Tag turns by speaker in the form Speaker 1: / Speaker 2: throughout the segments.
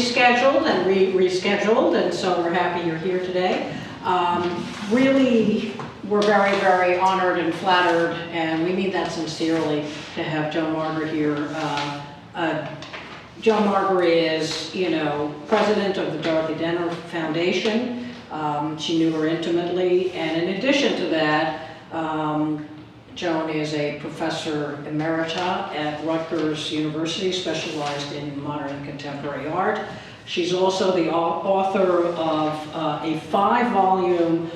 Speaker 1: rescheduled and rescheduled, and so we're happy you're here today. Really, we're very, very honored and flattered, and we mean that sincerely, to have Joan Marter here. Joan Marter is, president of the Dorothy Dehner Foundation. She knew her intimately, and in addition to that, Joan is a professor emerita at Rutgers University, specialized in modern and contemporary art. She's also the author of a 5-volume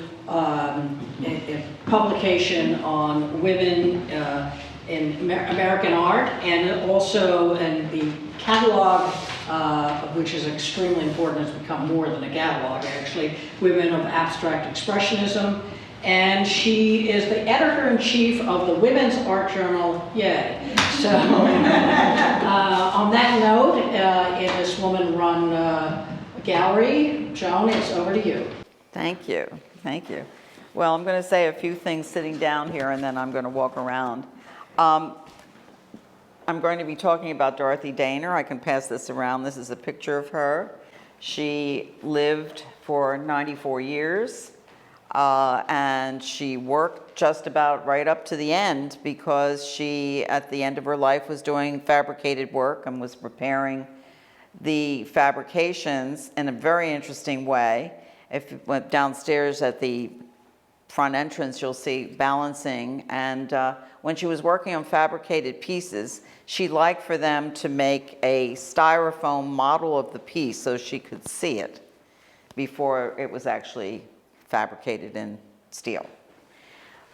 Speaker 1: publication on women in American art, and also in the catalog, which is extremely important. It's become more than a catalog, actually, Women of Abstract Expressionism. And she is the editor-in-chief of the Women's Art Journal, yay. So on that note, in this woman-run gallery, Joan, it's over to you.
Speaker 2: Thank you, thank you. Well, I'm going to say a few things sitting down here, and then I'm going to walk around. I'm going to be talking about Dorothy Dehner. I can pass this around. This is a picture of her. She lived for 94 years. And she worked just about right up to the end, because she, at the end of her life, was doing fabricated work and was repairing the fabrications in a very interesting way. If you went downstairs at the front entrance, you'll see balancing. And when she was working on fabricated pieces, she liked for them to make a styrofoam model of the piece so she could see it before it was actually fabricated in steel.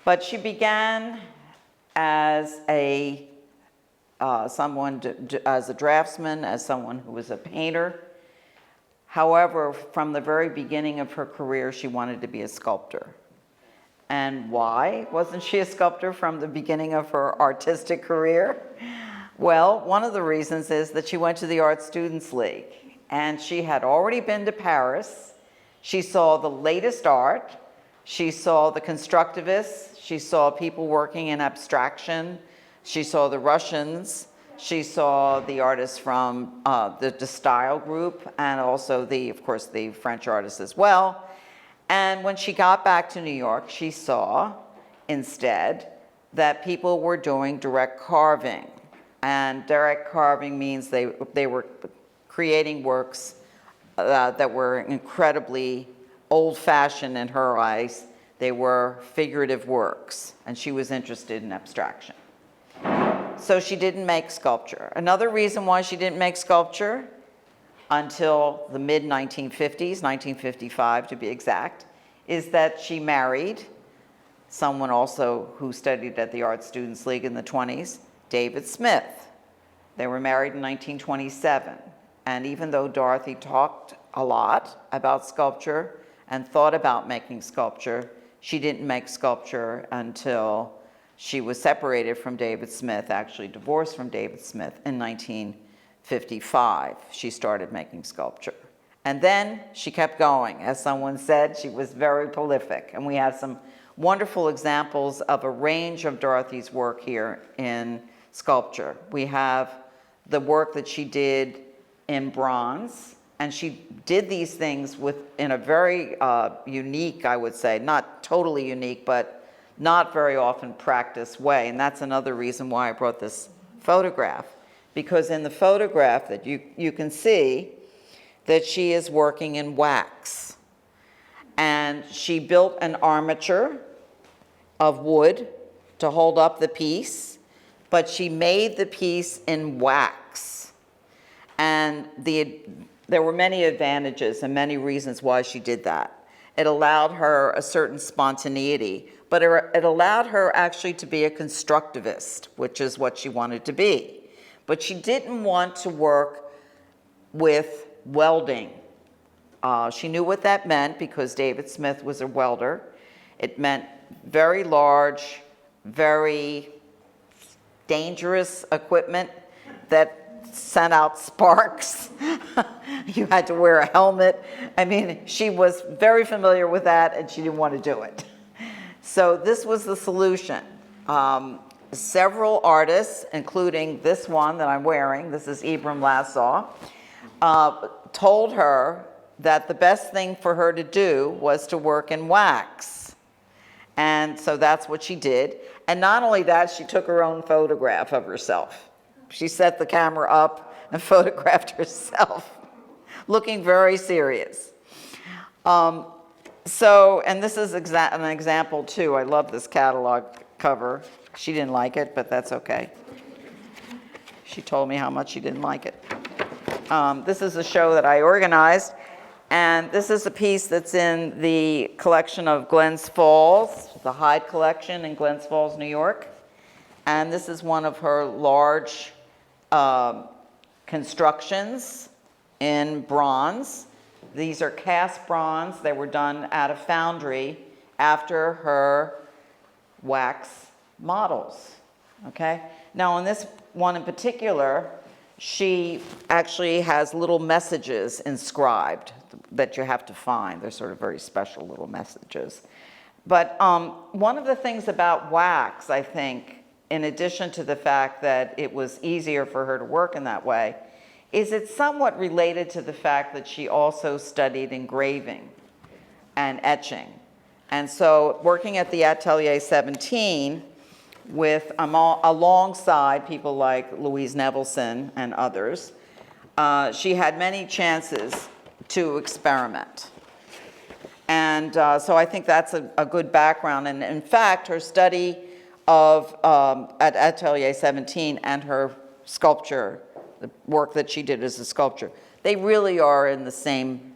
Speaker 2: But she began as as a draftsman, as someone who was a painter. However, from the very beginning of her career, she wanted to be a sculptor. And why wasn't she a sculptor from the beginning of her artistic career? Well, one of the reasons is that she went to the Art Students League, and she had already been to Paris. She saw the latest art, she saw the constructivists, she saw people working in abstraction, she saw the Russians, she saw the artists from the Style group, and also of course, the French artists as well. And when she got back to New York, she saw instead that people were doing direct carving. And direct carving means they were creating works that were incredibly old-fashioned in her eyes. They were figurative works, and she was interested in abstraction. So she didn't make sculpture. Another reason why she didn't make sculpture until the mid-1950s, 1955 to be exact, is that she married someone also who studied at the Art Students League in the 20s, David Smith. They were married in 1927. And even though Dorothy talked a lot about sculpture and thought about making sculpture, she didn't make sculpture until she was separated from David Smith, actually divorced from David Smith in 1955. She started making sculpture. And then she kept going. As someone said, she was very prolific. And we have some wonderful examples of a range of Dorothy's work here in sculpture. We have the work that she did in bronze, and she did these things in a very unique, I would say, not totally unique, but not very often practiced way. And that's another reason why I brought this photograph, because in the photograph that you can see that she is working in wax. And she built an armature of wood to hold up the piece, but she made the piece in wax. And there were many advantages and many reasons why she did that. It allowed her a certain spontaneity, but it allowed her actually to be a constructivist, which is what she wanted to be. But she didn't want to work with welding. She knew what that meant because David Smith was a welder. It meant very large, very dangerous equipment that sent out sparks. You had to wear a helmet. I mean, she was very familiar with that, and she didn't want to do it. So this was the solution. Several artists, including this one that I'm wearing, this is Ibram Lassaw, told her that the best thing for her to do was to work in wax. And so that's what she did. And not only that, she took her own photograph of herself. She set the camera up and photographed herself, looking very serious. And this is an example too. I love this catalog cover. She didn't like it, but that's okay. She told me how much she didn't like it. This is a show that I organized, and this is a piece that's in the collection of Glens Falls, the Hyde collection in Glens Falls, New York. And this is one of her large constructions in bronze. These are cast bronze. They were done at a foundry after her wax models, okay? Now in this one in particular, she actually has little messages inscribed that you have to find. They're sort of very special little messages. But one of the things about wax, I think, in addition to the fact that it was easier for her to work in that way, is it's somewhat related to the fact that she also studied engraving and etching. And so working at the Atelier 17 with alongside people like Louise Nevelson and others, she had many chances to experiment. And so I think that's a good background. And in fact, her study of at Atelier 17 and her sculpture, the work that she did as a sculptor, they really are in the same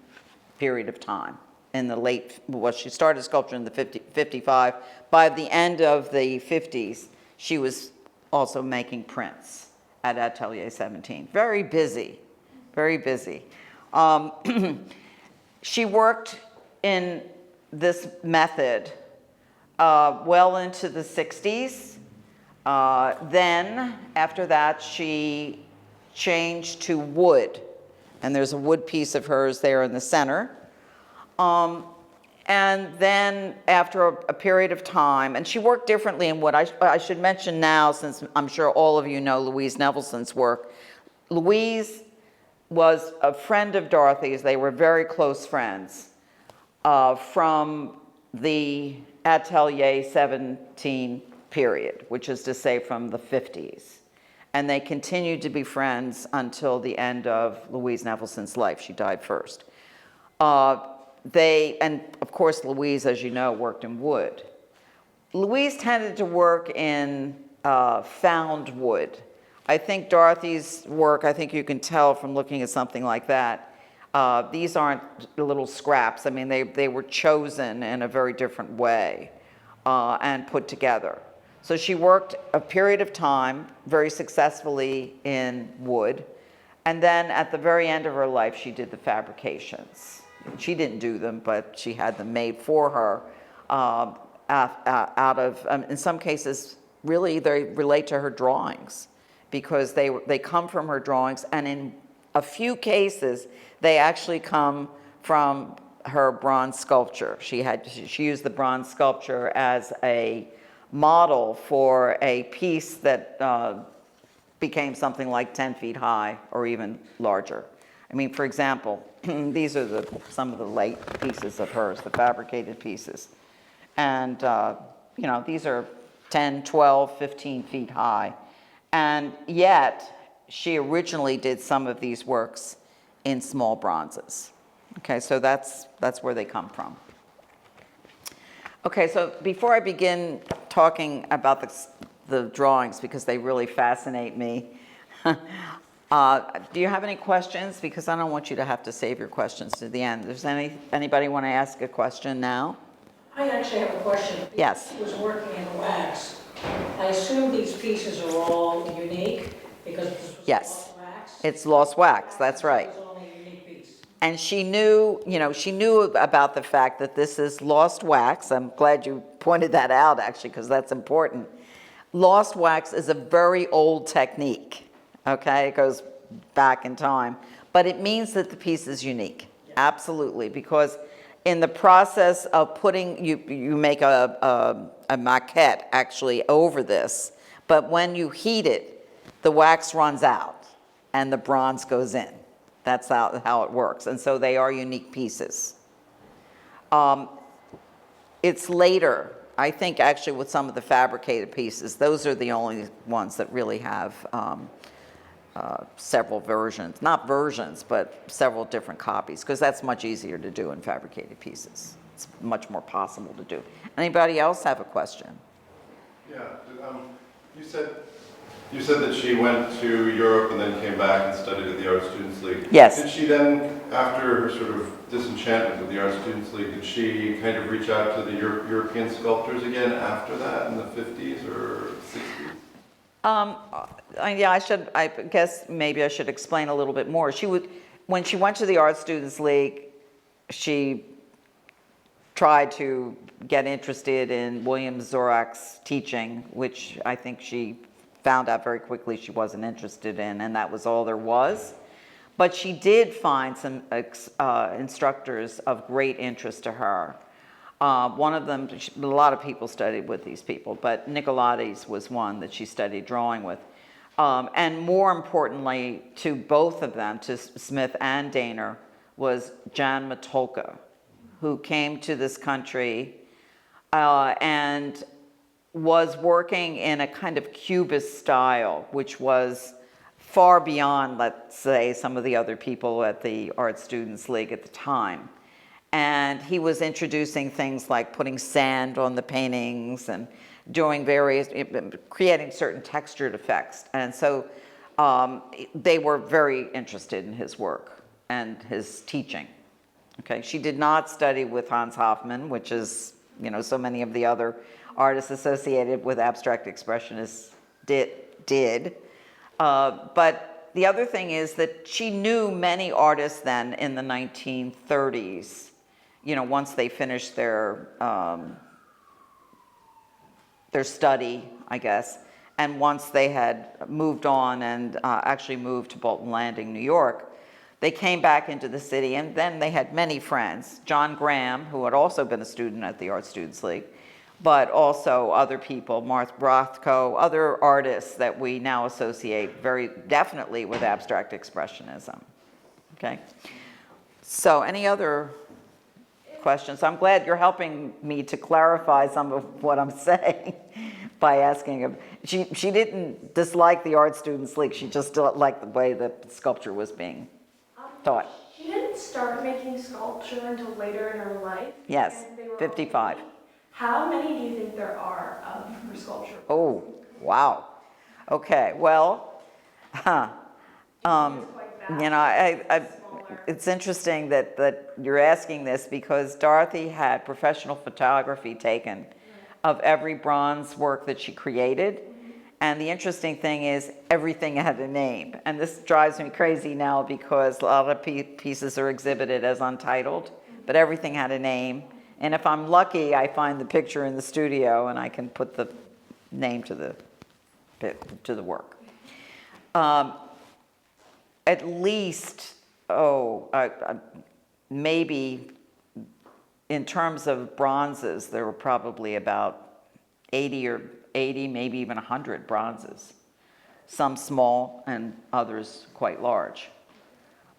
Speaker 2: period of time. In the late, well, she started sculpture in the 55. By the end of the 50s, she was also making prints at Atelier 17. Very busy, very busy. She worked in this method well into the 60s. Then, after that, she changed to wood. And there's a wood piece of hers there in the center. And then after a period of time, and she worked differently in wood. I should mention now, since I'm sure all of you know Louise Nevelson's work. Louise was a friend of Dorothy's. They were very close friends from the Atelier 17 period, which is to say from the 50s. And they continued to be friends until the end of Louise Nevelson's life. She died first. And of course, Louise, as you know, worked in wood. Louise tended to work in found wood. I think Dorothy's work, I think you can tell from looking at something like that, these aren't little scraps. I mean, they were chosen in a very different way and put together. So she worked a period of time very successfully in wood. And then at the very end of her life, she did the fabrications. She didn't do them, but she had them made for her out of, in some cases, really they relate to her drawings because they come from her drawings, and in a few cases, they actually come from her bronze sculpture. She used the bronze sculpture as a model for a piece that became something like 10 feet high or even larger. I mean, for example, these are some of the late pieces of hers, the fabricated pieces. And, you know, these are 10, 12, 15 feet high. And yet, she originally did some of these works in small bronzes. Okay, so that's where they come from. Okay, so before I begin talking about the drawings, because they really fascinate me, do you have any questions? Because I don't want you to have to save your questions to the end. Does anybody want to ask a question now?
Speaker 1: I actually have a question.
Speaker 2: Yes.
Speaker 1: She was working in wax. I assume these pieces are all unique because this was
Speaker 2: Yes.
Speaker 1: lost wax?
Speaker 2: It's lost wax, that's right.
Speaker 1: It was only a unique piece.
Speaker 2: And she knew, she knew about the fact that this is lost wax. I'm glad you pointed that out, actually, because that's important. Lost wax is a very old technique, okay? It goes back in time. But it means that the piece is unique, absolutely, because in the process of putting, you make a maquette, actually, over this. But when you heat it, the wax runs out, and the bronze goes in. That's how it works. And so they are unique pieces. It's later, I think actually with some of the fabricated pieces, those are the only ones that really have several versions. Not versions, but several different copies, because that's much easier to do in fabricated pieces. It's much more possible to do. Anybody else have a question?
Speaker 3: Yeah, you said that she went to Europe and then came back and studied at the Art Students League.
Speaker 2: Yes.
Speaker 3: Did she then, after her sort of disenchantment with the Art Students League, did she kind of reach out to the European sculptors again after that in the 50s or 60s?
Speaker 2: Yeah, I guess maybe I should explain a little bit more. When she went to the Art Students League, she tried to get interested in William Zorach's teaching, which I think she found out very quickly she wasn't interested in, and that was all there was. But she did find some instructors of great interest to her. One of them, a lot of people studied with these people, but Nicolaides was one that she studied drawing with. And more importantly, to both of them, to Smith and Dehner, was Jan Matulka, who came to this country and was working in a kind of Cubist style, which was far beyond, let's say, some of the other people at the Art Students League at the time. And he was introducing things like putting sand on the paintings and doing creating certain textured effects. And so they were very interested in his work and his teaching. Okay, she did not study with Hans Hofmann, which is, so many of the other artists associated with abstract expressionists did. But the other thing is that she knew many artists then in the 1930s, once they finished their study, I guess, and once they had moved on and actually moved to Bolton Landing, New York, they came back into the city, and then they had many friends. John Graham, who had also been a student at the Art Students League, but also other people, Martha Rothko, other artists that we now associate very definitely with abstract expressionism. Okay? So any other questions? I'm glad you're helping me to clarify some of what I'm saying by asking him. She didn't dislike the Art Students League, she just didn't like the way that sculpture was being taught.
Speaker 4: She didn't start making sculpture until later in her life.
Speaker 2: Yes, 55.
Speaker 4: How many do you think there are of her sculpture?
Speaker 2: Oh, wow. Okay, well, it's interesting that you're asking this because Dorothy had professional photography taken of every bronze work that she created. And the interesting thing is everything had a name. And this drives me crazy now because a lot of pieces are exhibited as untitled, but everything had a name. And if I'm lucky, I find the picture in the studio and I can put the name to the work. At least, maybe in terms of bronzes, there were probably about 80, maybe even 100 bronzes. Some small and others quite large.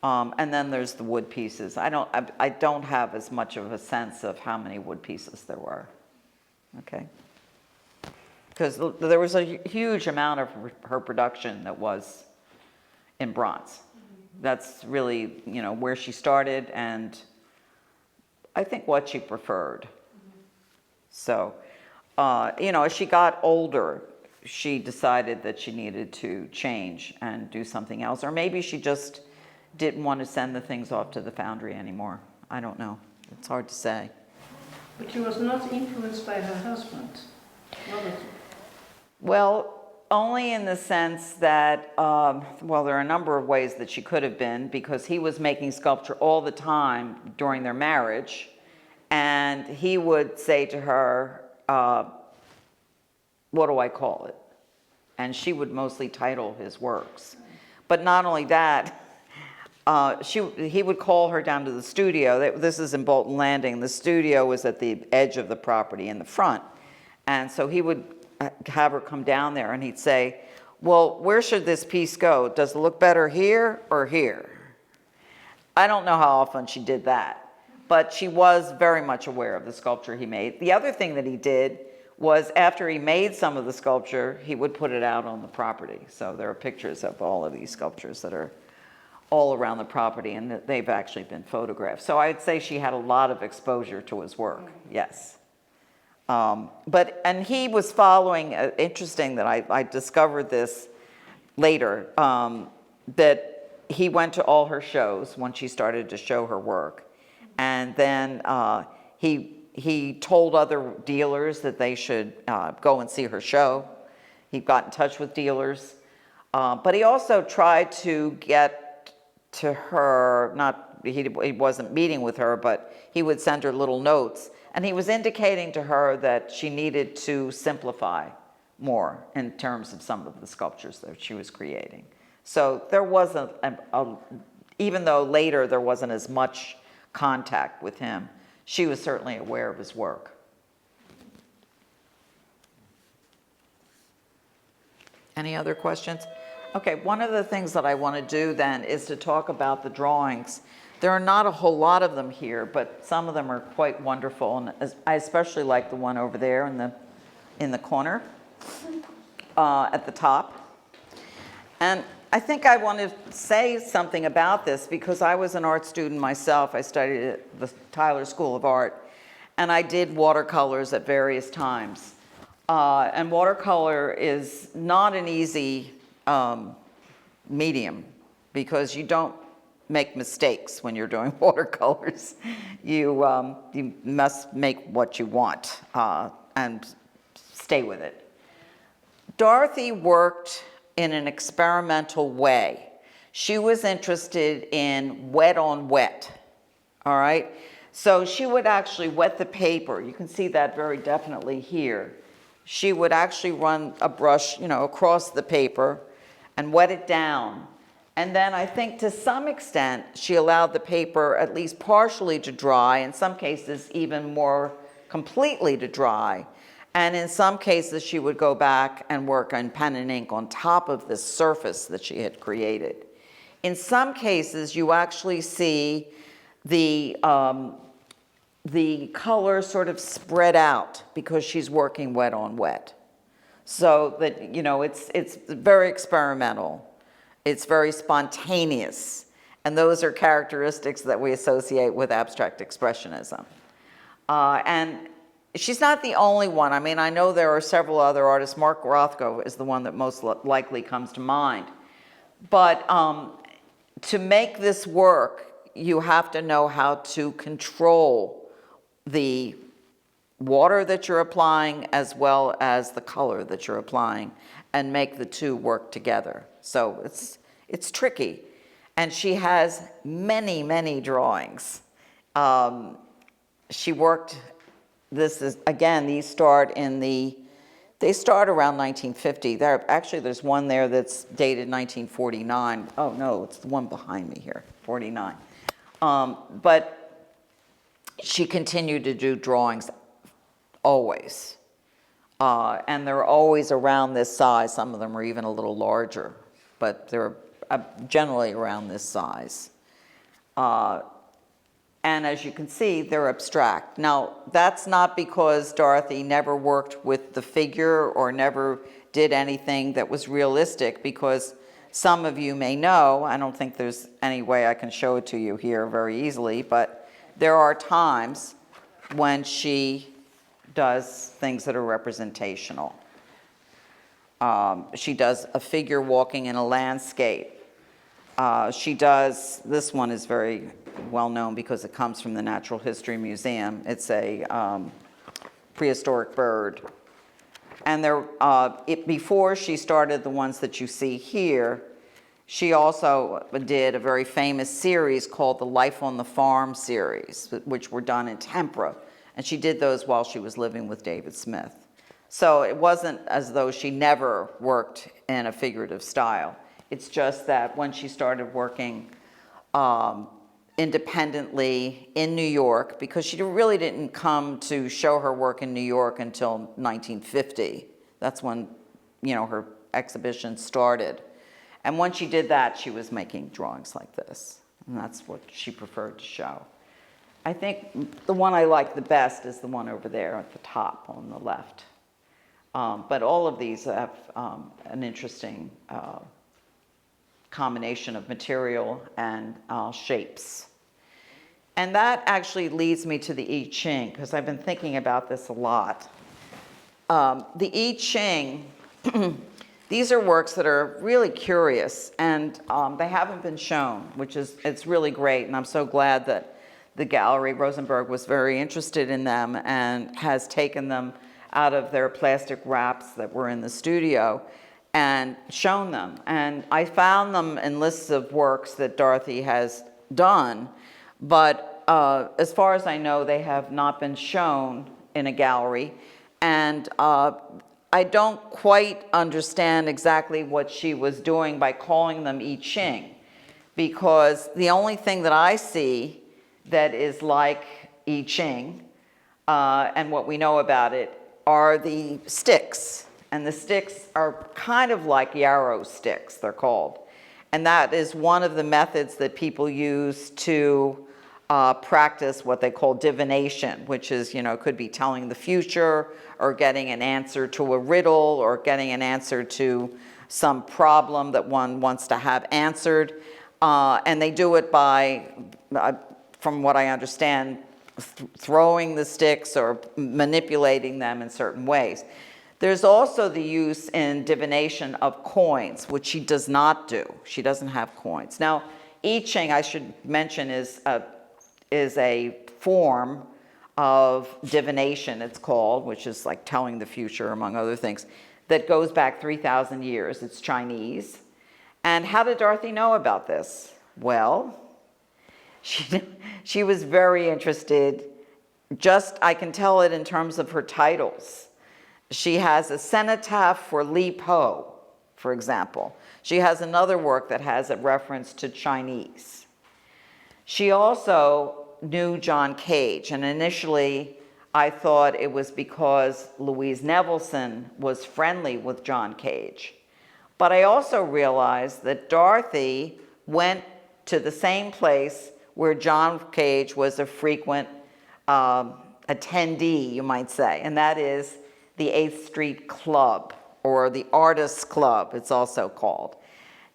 Speaker 2: And then there's the wood pieces. I don't have as much of a sense of how many wood pieces there were. Okay? Because there was a huge amount of her production that was in bronze. That's really, where she started and I think what she preferred. So, as she got older, she decided that she needed to change and do something else. Or maybe she just didn't want to send the things off to the foundry anymore. I don't know. It's hard to say.
Speaker 5: But she was not influenced by her husband, was it?
Speaker 2: Well, only in the sense that, there are a number of ways that she could have been, because he was making sculpture all the time during their marriage, and he would say to her, what do I call it? And she would mostly title his works. But not only that, he would call her down to the studio. This is in Bolton Landing. The studio was at the edge of the property in the front. And so he would have her come down there and he'd say, well, where should this piece go? Does it look better here or here? I don't know how often she did that, but she was very much aware of the sculpture he made. The other thing that he did was after he made some of the sculpture, he would put it out on the property. So there are pictures of all of these sculptures that are all around the property, and they've actually been photographed. So I'd say she had a lot of exposure to his work, yes. And he was following, interesting that I discovered this later, that he went to all her shows when she started to show her work. And then he told other dealers that they should go and see her show. He got in touch with dealers. But he also tried to get to her, he wasn't meeting with her, but he would send her little notes. And he was indicating to her that she needed to simplify more in terms of some of the sculptures that she was creating. So there wasn't, even though later there wasn't as much contact with him, she was certainly aware of his work. Any other questions? Okay, one of the things that I want to do then is to talk about the drawings. There are not a whole lot of them here, but some of them are quite wonderful, and I especially like the one over there in the corner at the top. And I think I want to say something about this because I was an art student myself. I studied at the Tyler School of Art, and I did watercolors at various times. And watercolor is not an easy medium because you don't make mistakes when you're doing watercolors. You must make what you want and stay with it. Dorothy worked in an experimental way. She was interested in wet on wet, all right? So she would actually wet the paper. You can see that very definitely here. She would actually run a brush, across the paper and wet it down. And then I think to some extent, she allowed the paper at least partially to dry, in some cases even more completely to dry. And in some cases, she would go back and work on pen and ink on top of this surface that she had created. In some cases, you actually see the color sort of spread out because she's working wet on wet. So that, it's very experimental. It's very spontaneous. And those are characteristics that we associate with abstract expressionism. And she's not the only one. I mean, I know there are several other artists. Mark Rothko is the one that most likely comes to mind. But to make this work, you have to know how to control the water that you're applying as well as the color that you're applying and make the two work together. So it's tricky. And she has many, many drawings. She worked. This is, again, these start they start around 1950. There's one there that's dated 1949. Oh, no, it's the one behind me here, 49. But she continued to do drawings always. And they're always around this size. Some of them are even a little larger, but they're generally around this size. And as you can see, they're abstract. Now, that's not because Dorothy never worked with the figure or never did anything that was realistic, because some of you may know, I don't think there's any way I can show it to you here very easily, but there are times when she does things that are representational. She does a figure walking in a landscape. This one is very well known because it comes from the Natural History Museum. It's a prehistoric bird. And before she started the ones that you see here, she also did a very famous series called the Life on the Farm series, which were done in tempera. And she did those while she was living with David Smith. So it wasn't as though she never worked in a figurative style. It's just that when she started working independently in New York, because she really didn't come to show her work in New York until 1950. That's when, her exhibition started. And when she did that, she was making drawings like this. And that's what she preferred to show. I think the one I like the best is the one over there at the top on the left. But all of these have an interesting combination of material and shapes. And that actually leads me to the I Ching, because I've been thinking about this a lot. The I Ching, these are works that are really curious, and they haven't been shown, it's really great, and I'm so glad that the gallery, Rosenberg, was very interested in them and has taken them out of their plastic wraps that were in the studio and shown them. And I found them in lists of works that Dorothy has done, but as far as I know, they have not been shown in a gallery. And I don't quite understand exactly what she was doing by calling them I Ching, because the only thing that I see that is like I Ching, and what we know about it, are the sticks. And the sticks are kind of like yarrow sticks, they're called. And that is one of the methods that people use to practice what they call divination, which is, could be telling the future, or getting an answer to a riddle, or getting an answer to some problem that one wants to have answered. And they do it by, from what I understand, throwing the sticks or manipulating them in certain ways. There's also the use in divination of coins, which she does not do. She doesn't have coins. Now, I Ching, I should mention, is a form of divination, it's called, which is like telling the future, among other things, that goes back 3,000 years. It's Chinese. And how did Dorothy know about this? Well, she was very interested. I can tell it in terms of her titles. She has a cenotaph for Li Po, for example. She has another work that has a reference to Chinese. She also knew John Cage, and initially I thought it was because Louise Nevelson was friendly with John Cage. But I also realized that Dorothy went to the same place where John Cage was a frequent attendee, you might say, and that is the 8th Street Club, or the Artists Club, it's also called.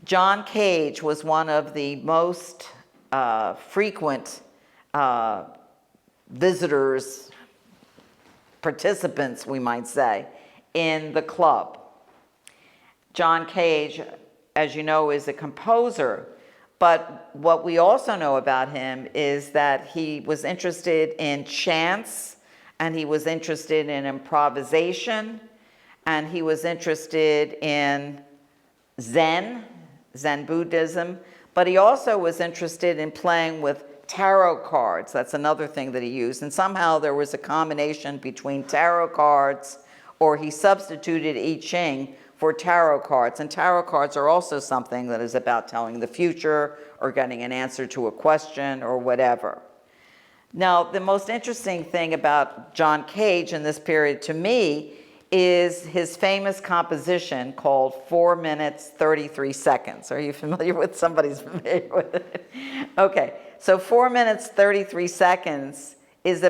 Speaker 2: John Cage was one of the most frequent visitors, participants, we might say, in the club. John Cage, as you know, is a composer, but what we also know about him is that he was interested in chants, and he was interested in improvisation, and he was interested in Zen Buddhism, but he also was interested in playing with tarot cards. That's another thing that he used. And somehow there was a combination between tarot cards, or he substituted I Ching for tarot cards. And tarot cards are also something that is about telling the future, or getting an answer to a question, or whatever. Now, the most interesting thing about John Cage in this period to me is his famous composition called 4 minutes, 33 seconds. Are you familiar with, somebody's familiar with it? Okay, so 4 minutes, 33 seconds is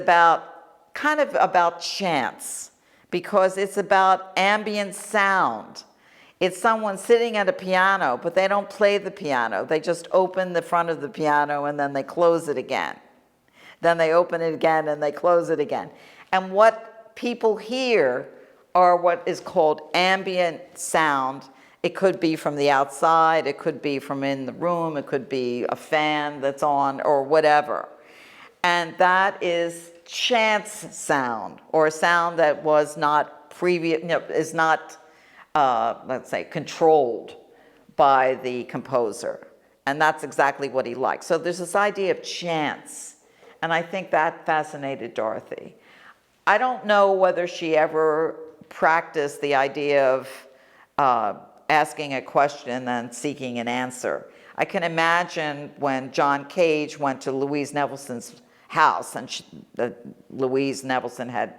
Speaker 2: kind of about chants, because it's about ambient sound. It's someone sitting at a piano, but they don't play the piano. They just open the front of the piano and then they close it again. Then they open it again and they close it again. And what people hear are what is called ambient sound. It could be from the outside, it could be from in the room, it could be a fan that's on, or whatever. And that is chance sound, or a sound that was not is not, let's say, controlled by the composer. And that's exactly what he liked. So there's this idea of chance. And I think that fascinated Dorothy. I don't know whether she ever practiced the idea of asking a question and seeking an answer. I can imagine when John Cage went to Louise Nevelson's house, and Louise Nevelson had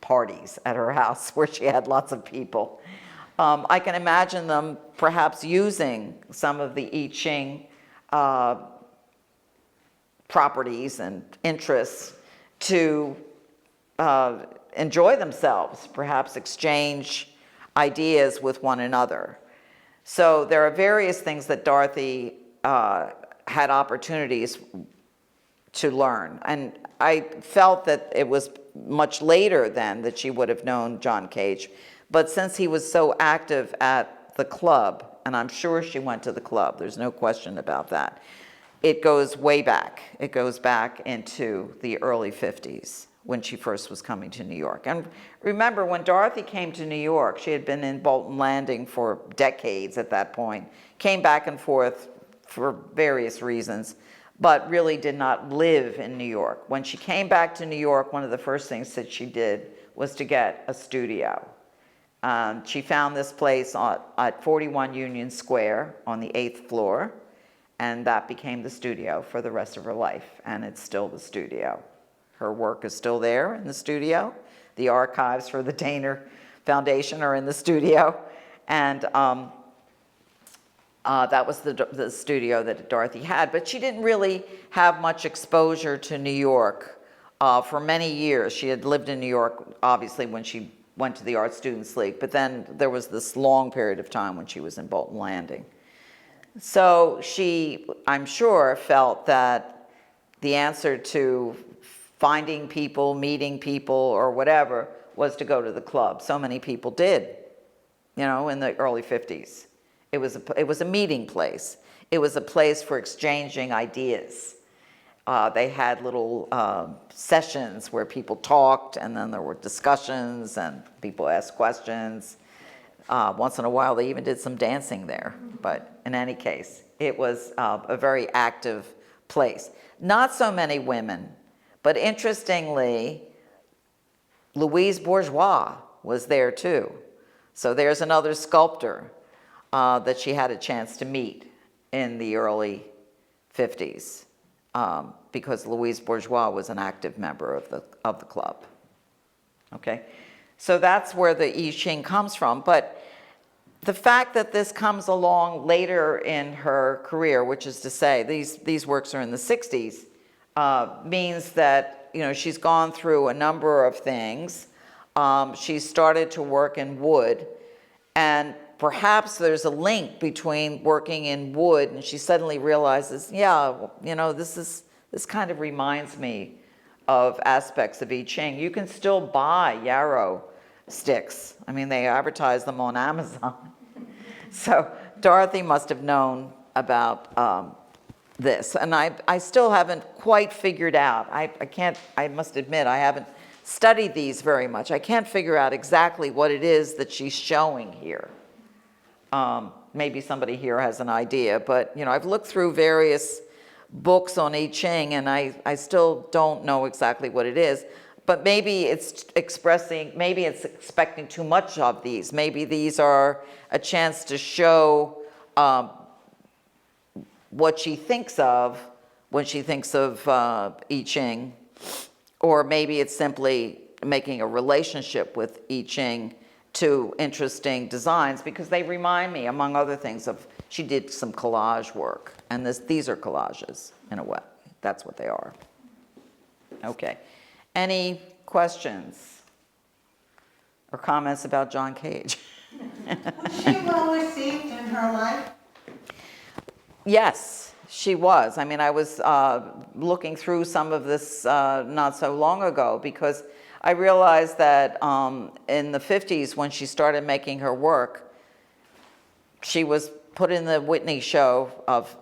Speaker 2: parties at her house where she had lots of people. I can imagine them perhaps using some of the I Ching properties and interests to enjoy themselves, perhaps exchange ideas with one another. So there are various things that Dorothy had opportunities to learn. And I felt that it was much later then that she would have known John Cage. But since he was so active at the club, and I'm sure she went to the club, there's no question about that, it goes way back. It goes back into the early 50s when she first was coming to New York. And remember, when Dorothy came to New York, she had been in Bolton Landing for decades at that point, came back and forth for various reasons, but really did not live in New York. When she came back to New York, one of the first things that she did was to get a studio. She found this place at 41 Union Square on the 8th floor, and that became the studio for the rest of her life, and it's still the studio. Her work is still there in the studio. The archives for the Dehner Foundation are in the studio, and that was the studio that Dorothy had. But she didn't really have much exposure to New York for many years. She had lived in New York, obviously, when she went to the Art Students League, but then there was this long period of time when she was in Bolton Landing. So she, I'm sure, felt that the answer to finding people, meeting people, or whatever, was to go to the club. So many people did, you know, in the early 50s. It was a meeting place. It was a place for exchanging ideas. They had little sessions where people talked, and then there were discussions, and people asked questions. Once in a while, they even did some dancing there. But in any case, it was a very active place. Not so many women, but interestingly, Louise Bourgeois was there too. So there's another sculptor that she had a chance to meet in the early 50s. Because Louise Bourgeois was an active member of the club. Okay, so that's where the I Ching comes from. But the fact that this comes along later in her career, which is to say these works are in the 60s, means that, you know, she's gone through a number of things. She's started to work in wood, and perhaps there's a link between working in wood, and she suddenly realizes, yeah, you know, this kind of reminds me of aspects of I Ching. You can still buy yarrow sticks. I mean, they advertise them on Amazon. So Dorothy must have known about this, and I still haven't quite figured out. I must admit, I haven't studied these very much. I can't figure out exactly what it is that she's showing here. Maybe somebody here has an idea, but you know, I've looked through various books on I Ching, and I still don't know exactly what it is. But maybe it's maybe it's expecting too much of these. Maybe these are a chance to show what she thinks of when she thinks of I Ching, or maybe it's simply making a relationship with I Ching to interesting designs, because they remind me, among other things, of she did some collage work, and these are collages in a way. That's what they are. Okay. Any questions or comments about John Cage?
Speaker 6: Was she well received in her life?
Speaker 2: Yes, she was. I mean, I was looking through some of this not so long ago, because I realized that in the 50s, when she started making her work, she was put in the Whitney show of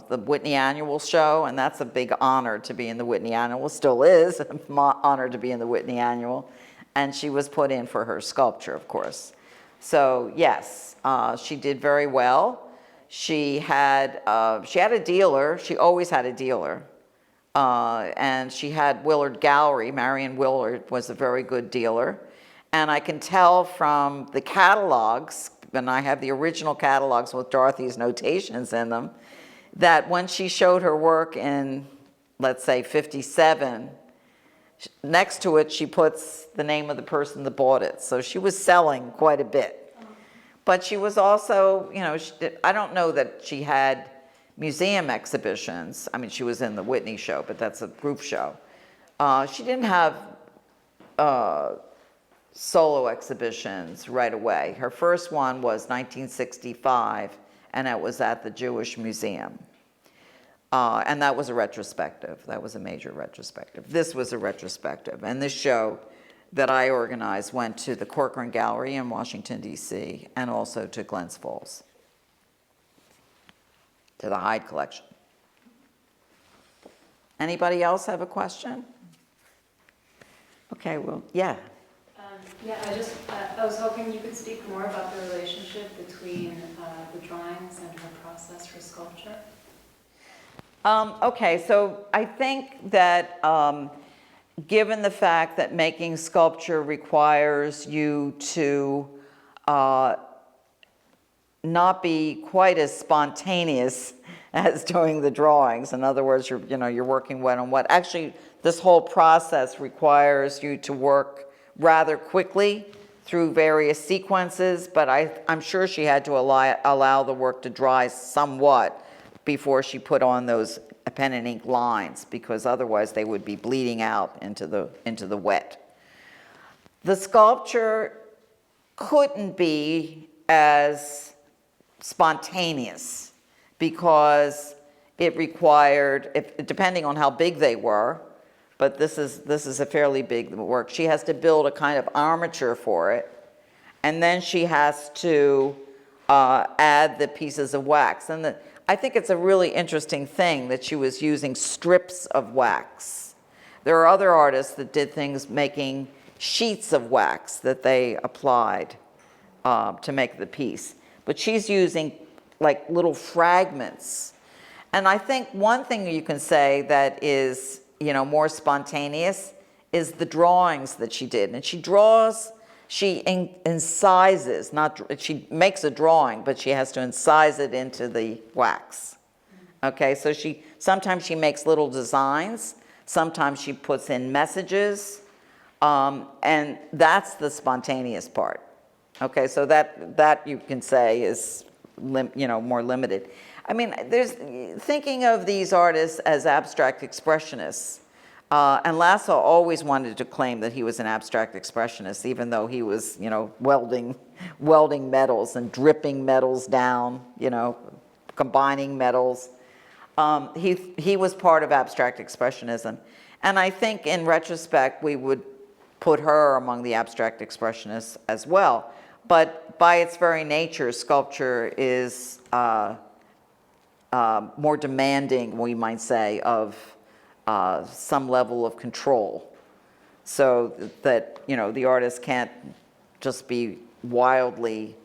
Speaker 2: the Whitney Annual Show, and that's a big honor to be in the Whitney Annual, still is an honor to be in the Whitney Annual, and she was put in for her sculpture, of course. So yes, she did very well. She had a dealer. She always had a dealer, and she had Willard Gallery. Marion Willard was a very good dealer, and I can tell from the catalogues, and I have the original catalogues with Dorothy's notations in them, that when she showed her work in, let's say, 57, next to it she puts the name of the person that bought it. So she was selling quite a bit. But she was also, you know, I don't know that she had museum exhibitions. I mean, she was in the Whitney show, but that's a group show. She didn't have solo exhibitions right away. Her first one was 1965, and it was at the Jewish Museum. And that was a retrospective. That was a major retrospective. This was a retrospective. And this show that I organized went to the Corcoran Gallery in Washington, D.C., and also to Glens Falls, to the Hyde Collection. Anybody else have a question? Okay, well, yeah.
Speaker 7: Yeah, I was hoping you could speak more about the relationship between the drawings and her process for sculpture.
Speaker 2: Okay, so I think that given the fact that making sculpture requires you to not be quite as spontaneous as doing the drawings. In other words, you're working wet on wet. Actually, this whole process requires you to work rather quickly through various sequences, but I'm sure she had to allow the work to dry somewhat before she put on those pen and ink lines, because otherwise they would be bleeding out into the wet. The sculpture couldn't be as spontaneous because it required, depending on how big they were, but this is a fairly big work. She has to build a kind of armature for it, and then she has to add the pieces of wax. And I think it's a really interesting thing that she was using strips of wax. There are other artists that did things making sheets of wax that they applied to make the piece. But she's using like little fragments. And I think one thing you can say that is, more spontaneous is the drawings that she did. And she incised, she makes a drawing, but she has to incise it into the wax. Okay, so sometimes she makes little designs, sometimes she puts in messages, and that's the spontaneous part. Okay, so that you can say is more limited. I mean, thinking of these artists as abstract expressionists, and Lasso always wanted to claim that he was an abstract expressionist, even though he was, welding metals and dripping metals down, combining metals. He was part of abstract expressionism. And I think in retrospect, we would put her among the abstract expressionists as well. But by its very nature, sculpture is more demanding, we might say, of some level of control, so that the artist can't just be wildly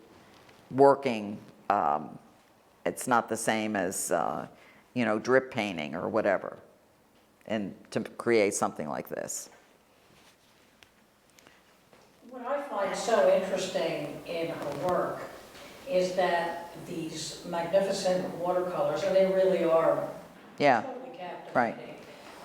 Speaker 2: working. It's not the same as drip painting or whatever, and to create something like this.
Speaker 1: What I find so interesting in her work is that these magnificent watercolors, and they really are totally captivating.
Speaker 2: Right.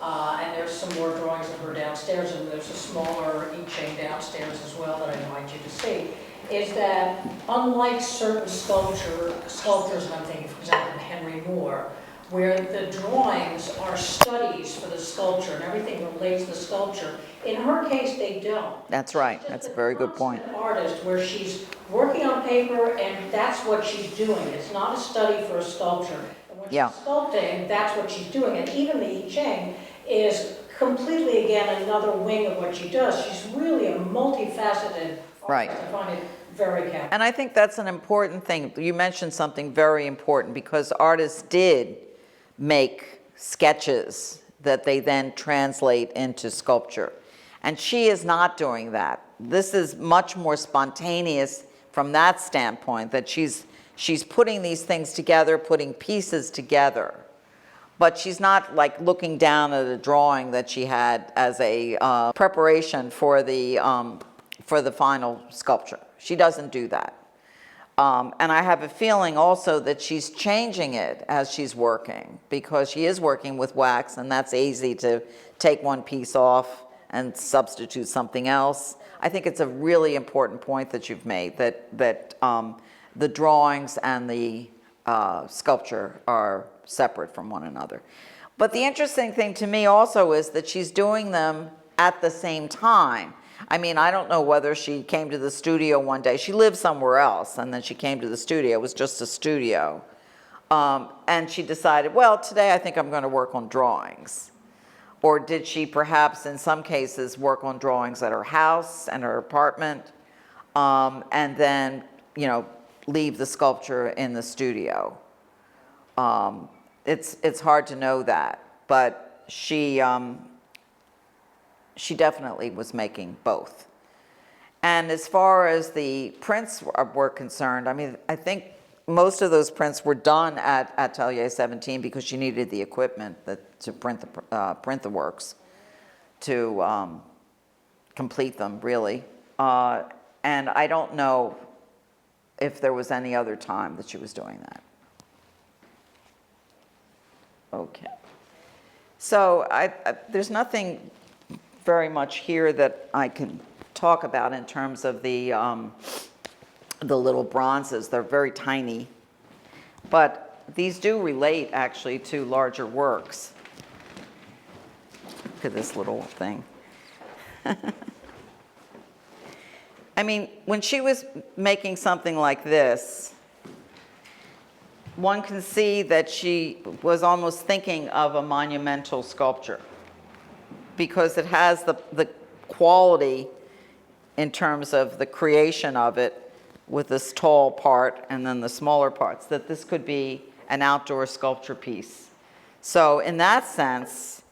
Speaker 1: And there's some more drawings of her downstairs, and there's a smaller I Ching downstairs as well that I invite you to see, is that unlike certain sculptures, and I'm thinking, for example, of Henry Moore, where the drawings are studies for the sculpture and everything relates to the sculpture, in her case, they don't.
Speaker 2: That's right. That's a very good point.
Speaker 1: She's an artist where she's working on paper, and that's what she's doing. It's not a study for a sculpture. And when she's sculpting, that's what she's doing. And even the I Ching is completely, again, another wing of what she does. She's really a multifaceted artist.
Speaker 2: Right.
Speaker 1: I find it very captivating.
Speaker 2: And I think that's an important thing. You mentioned something very important, because artists did make sketches that they then translate into sculpture. And she is not doing that. This is much more spontaneous from that standpoint, that she's putting these things together, putting pieces together. But she's not like looking down at a drawing that she had as a preparation for the final sculpture. She doesn't do that. And I have a feeling also that she's changing it as she's working, because she is working with wax, and that's easy to take one piece off and substitute something else. I think it's a really important point that you've made, that the drawings and the sculpture are separate from one another. But the interesting thing to me also is that she's doing them at the same time. I mean, I don't know whether she came to the studio one day. She lived somewhere else, and then she came to the studio. It was just a studio. And she decided, well, today I think I'm going to work on drawings. Or did she perhaps, in some cases, work on drawings at her house and her apartment, and then, you know, leave the sculpture in the studio? It's hard to know that, but she definitely was making both. And as far as the prints were concerned, I mean, I think most of those prints were done at Atelier 17 because she needed the equipment to print the works, to complete them, really. And I don't know if there was any other time that she was doing that. Okay. So there's nothing very much here that I can talk about in terms of the little bronzes. They're very tiny, but these do relate actually to larger works. Look at this little thing. I mean, when she was making something like this, one can see that she was almost thinking of a monumental sculpture because it has the quality in terms of the creation of it with this tall part and then the smaller parts, that this could be an outdoor sculpture piece. So in that sense,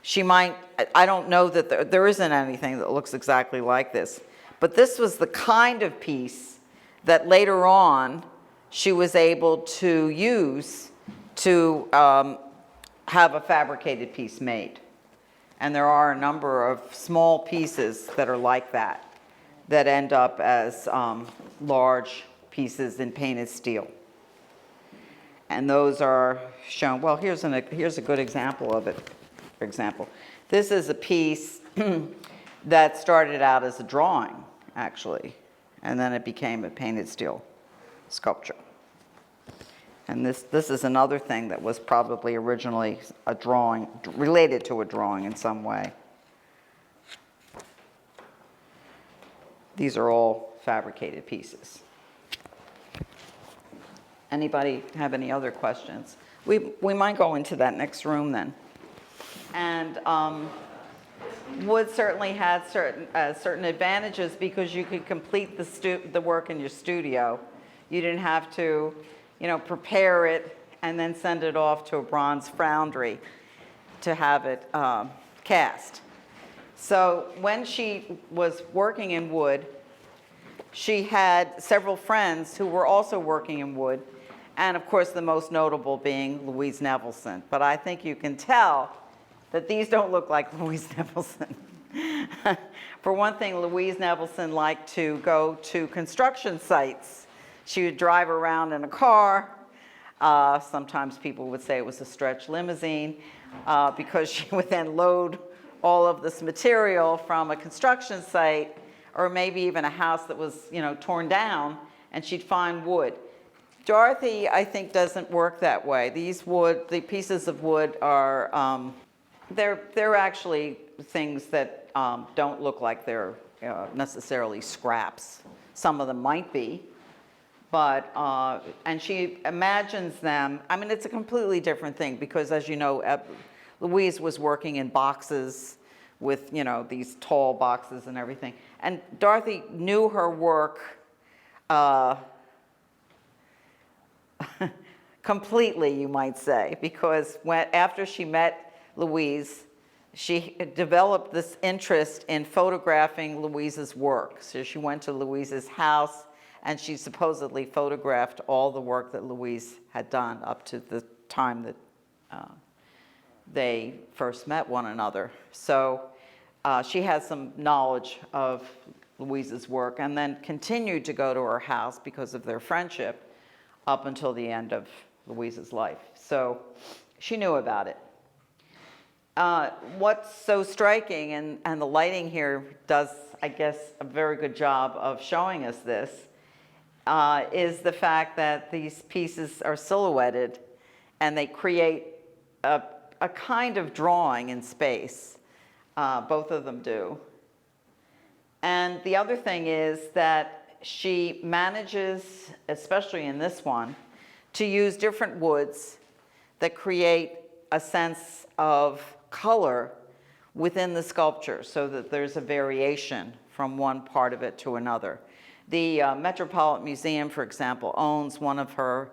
Speaker 2: she might, I don't know that there isn't anything that looks exactly like this, but this was the kind of piece that later on she was able to use to have a fabricated piece made. And there are a number of small pieces that are like that, that end up as large pieces in painted steel. And those are shown, well, here's a good example of it. For example, this is a piece that started out as a drawing, actually, and then it became a painted steel sculpture. And this is another thing that was probably originally a drawing, related to a drawing in some way. These are all fabricated pieces. Anybody have any other questions? We might go into that next room then. And wood certainly had certain advantages because you could complete the work in your studio. You didn't have to, you know, prepare it and then send it off to a bronze foundry to have it cast. So when she was working in wood, she had several friends who were also working in wood, and of course the most notable being Louise Nevelson. But I think you can tell that these don't look like Louise Nevelson. For one thing, Louise Nevelson liked to go to construction sites. She would drive around in a car. Sometimes people would say it was a stretch limousine because she would then load all of this material from a construction site or maybe even a house that was, you know, torn down, and she'd find wood. Dorothy, I think, doesn't work that way. The pieces of wood are, they're actually things that don't look like they're necessarily scraps. Some of them might be, but, and she imagines them, I mean, it's a completely different thing because, as you know, Louise was working in boxes with, you know, these tall boxes and everything. And Dorothy knew her work completely, you might say, because after she met Louise, she developed this interest in photographing Louise's work. So she went to Louise's house and she supposedly photographed all the work that Louise had done up to the time that they first met one another. So she had some knowledge of Louise's work and then continued to go to her house because of their friendship up until the end of Louise's life. So she knew about it. What's so striking, and the lighting here does, I guess, a very good job of showing us this, is the fact that these pieces are silhouetted and they create a kind of drawing in space. Both of them do. And the other thing is that she manages, especially in this one, to use different woods that create a sense of color within the sculpture so that there's a variation from one part of it to another. The Metropolitan Museum, for example, owns one of her,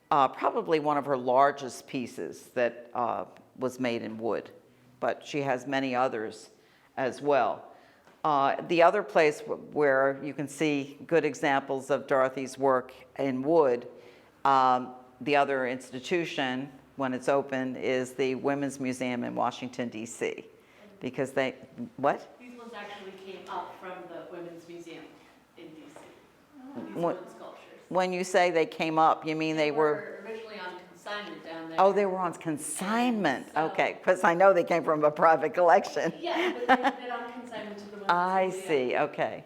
Speaker 2: probably one of her largest pieces that was made in wood, but she has many others as well. The other place where you can see good examples of Dorothy's work in wood, the other institution, when it's open, is the Women's Museum in Washington, D.C. Because they, what?
Speaker 8: These ones actually came up from the Women's Museum in DC. These
Speaker 2: What-
Speaker 8: wood sculptures.
Speaker 2: When you say they came up, you mean they were,
Speaker 8: originally on consignment down there.
Speaker 2: oh, they were on consignment.
Speaker 8: So-
Speaker 2: Okay, because I know they came from a private collection.
Speaker 8: Yeah, but they've been on consignment to the Women's
Speaker 2: I
Speaker 8: Museum.
Speaker 2: see, okay.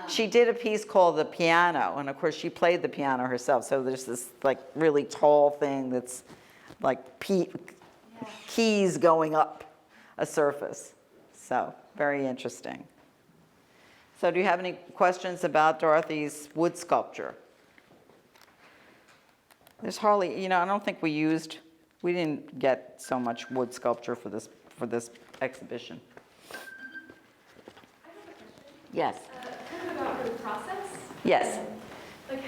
Speaker 2: She did a piece called The Piano, and of course she played the piano herself, so there's this like really tall thing that's like keys going up a surface. So, very interesting. So do you have any questions about Dorothy's wood sculpture? There's hardly, you know, I don't think we didn't get so much wood sculpture for this exhibition.
Speaker 4: I have a question.
Speaker 2: Yes.
Speaker 4: Kind of about her process.
Speaker 2: Yes.
Speaker 4: Like,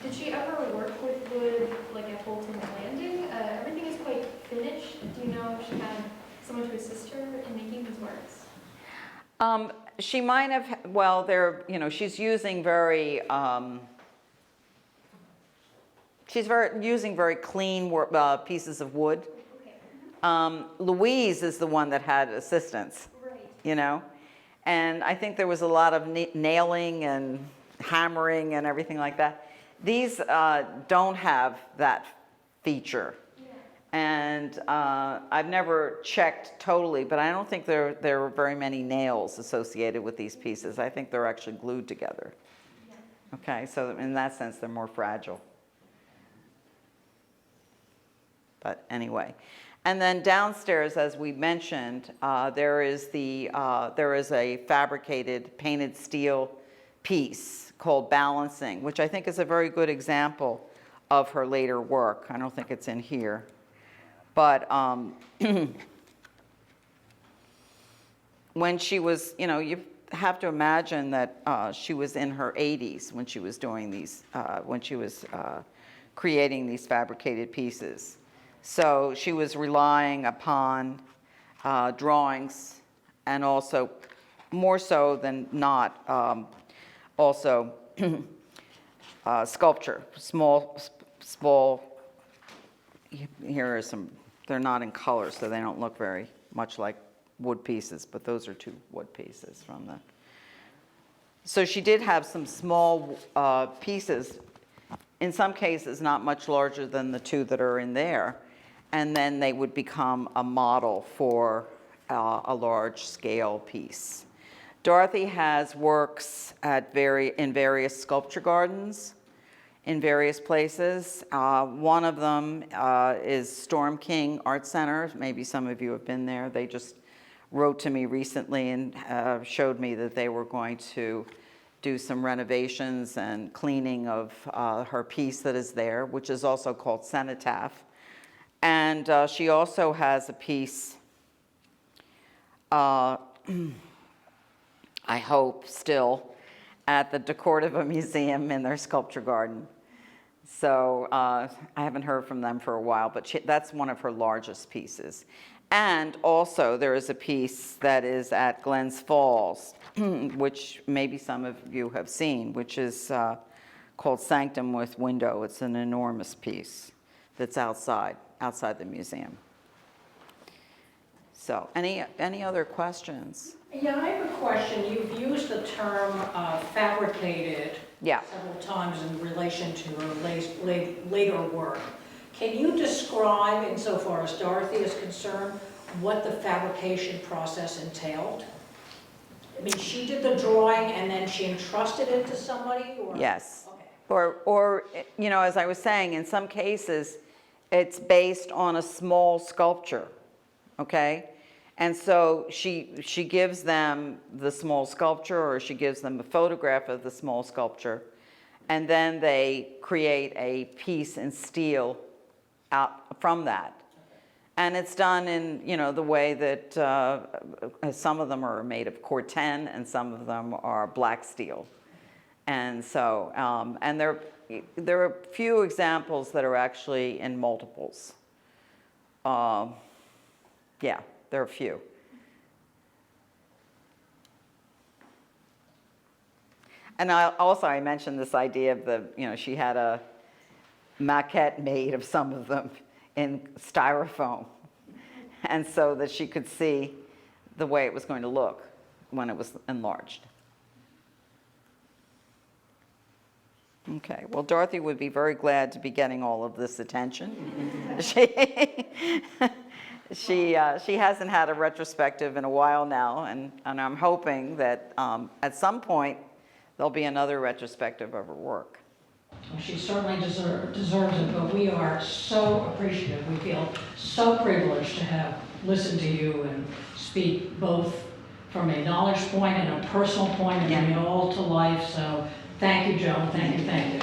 Speaker 4: did she ever work with wood, like at Bolton Landing? Everything is quite finished. Do you know if she had someone to assist her in making these works?
Speaker 2: She might have, well, you know, she's using using very clean pieces of wood.
Speaker 4: Okay.
Speaker 2: Louise is the one that had assistants,
Speaker 4: Right.
Speaker 2: you know? And I think there was a lot of nailing and hammering and everything like that. These don't have that feature.
Speaker 4: Yeah.
Speaker 2: And I've never checked totally, but I don't think there are very many nails associated with these pieces. I think they're actually glued together.
Speaker 4: Yeah.
Speaker 2: Okay, so in that sense, they're more fragile. But anyway. And then downstairs, as we mentioned, there is a fabricated painted steel piece called Balancing, which I think is a very good example of her later work. I don't think it's in here. But when she was, you know, you have to imagine that she was in her 80s when she was doing these, when she was creating these fabricated pieces. So she was relying upon drawings and also, more so than not, also sculpture, small, here are some, they're not in color, so they don't look very much like wood pieces, but those are 2 wood pieces from the. So she did have some small pieces, in some cases not much larger than the 2 that are in there, and then they would become a model for a large scale piece. Dorothy has works at in various sculpture gardens in various places. One of them is Storm King Art Center. Maybe some of you have been there. They just wrote to me recently and showed me that they were going to do some renovations and cleaning of her piece that is there, which is also called Cenotaph. And she also has a piece, I hope still, at the Decortiva Museum in their sculpture garden. So I haven't heard from them for a while, but that's one of her largest pieces. And also there is a piece that is at Glens Falls, which maybe some of you have seen, which is called Sanctum with Window. It's an enormous piece that's outside the museum. So any other questions?
Speaker 1: Yeah, I have a question. You've used the term fabricated
Speaker 2: Yeah.
Speaker 1: several times in relation to her later work. Can you describe, insofar as Dorothy is concerned, what the fabrication process entailed? I mean, she did the drawing and then she entrusted it to somebody, or?
Speaker 2: Yes.
Speaker 1: Okay.
Speaker 2: Or you know, as I was saying, in some cases, It's based on a small sculpture, okay? And so she gives them the small sculpture, or she gives them a photograph of the small sculpture, and then they create a piece in steel out from that. And it's done in, you know, the way that some of them are made of corten and some of them are black steel. And so, and there are a few examples that are actually in multiples. Yeah, there are a few. And I mentioned this idea of the, you know, she had a maquette made of some of them in styrofoam, and so that she could see the way it was going to look when it was enlarged. Okay, well, Dorothy would be very glad to be getting all of this attention. She hasn't had a retrospective in a while now, and I'm hoping that at some point there'll be another retrospective of her work.
Speaker 1: She certainly deserves it, but we are so appreciative. We feel so privileged to have listened to you and speak both from a knowledge point and a personal point and bring it all to life. So thank you, Joan. Thank you, thank you.